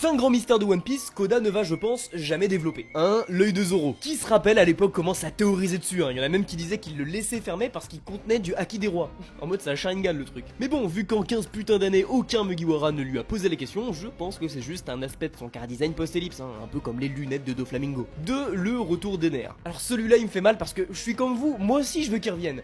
5 grands mystères de One Piece qu'Oda ne va, je pense, jamais développer. 1. L'œil de Zoro. Qui se rappelle à l'époque commence à théoriser dessus, hein. Il y en a même qui disaient qu'il le laissait fermer parce qu'il contenait du Haki des rois. En mode ça Sharingan le truc. Mais bon, vu qu'en 15 putains d'années, aucun Mugiwara ne lui a posé la question, je pense que c'est juste un aspect de son car design post-ellipse, hein, un peu comme les lunettes de Doflamingo. 2. Le retour d'Ener. Alors celui-là il me fait mal parce que je suis comme vous, moi aussi je veux qu'il revienne.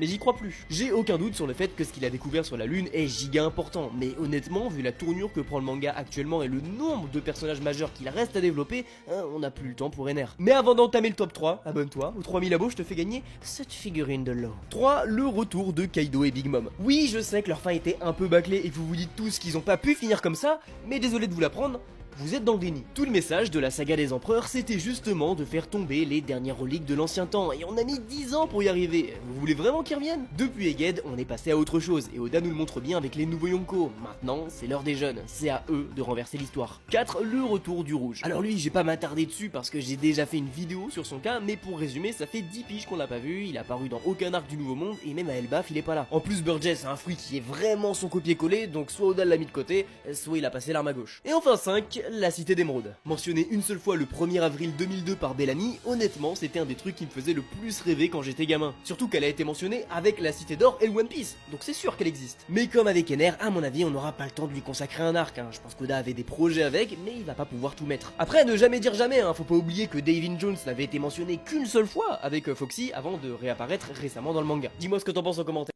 Mais j'y crois plus. J'ai aucun doute sur le fait que ce qu'il a découvert sur la lune est giga important, mais honnêtement, vu la tournure que prend le manga actuellement et le nombre de personnages majeurs qu'il reste à développer, hein, on n'a plus le temps pour Ener. Mais avant d'entamer le top 3, abonne-toi, aux 3000 abos je te fais gagner cette figurine de l'eau. 3. Le retour de Kaido et Big Mom. Oui, je sais que leur fin était un peu bâclée et vous vous dites tous qu'ils ont pas pu finir comme ça, mais désolé de vous l'apprendre, vous êtes dans le déni. Tout le message de la saga des empereurs, c'était justement de faire tomber les dernières reliques de l'ancien temps, et on a mis 10 ans pour y arriver. Vous voulez vraiment qu'ils reviennent? Depuis Egghead, on est passé à autre chose, et Oda nous le montre bien avec les nouveaux Yonko. Maintenant, c'est l'heure des jeunes, c'est à eux de renverser l'histoire. 4. Le retour du rouge. Alors lui, j'ai pas m'attarder dessus parce que j'ai déjà fait une vidéo sur son cas, mais pour résumer, ça fait 10 piges qu'on l'a pas vu, il a apparu dans aucun arc du Nouveau Monde, et même à Elbaf, il est pas là. En plus, Burgess a un fruit qui est vraiment son copier-coller, donc soit Oda l'a mis de côté, soit il a passé l'arme à gauche. Et enfin 5. La cité d'émeraude. Mentionné une seule fois le 1er avril 2002 par Bellamy, honnêtement c'était un des trucs qui me faisait le plus rêver quand j'étais gamin. Surtout qu'elle a été mentionnée avec la cité d'or et le One Piece, donc c'est sûr qu'elle existe. Mais comme avec Ener, à mon avis on n'aura pas le temps de lui consacrer un arc, hein. Je pense qu'Oda avait des projets avec, mais il va pas pouvoir tout mettre. Après ne jamais dire jamais, hein. Faut pas oublier que Davin Jones n'avait été mentionné qu'une seule fois avec Foxy avant de réapparaître récemment dans le manga. Dis-moi ce que t'en penses en commentaire.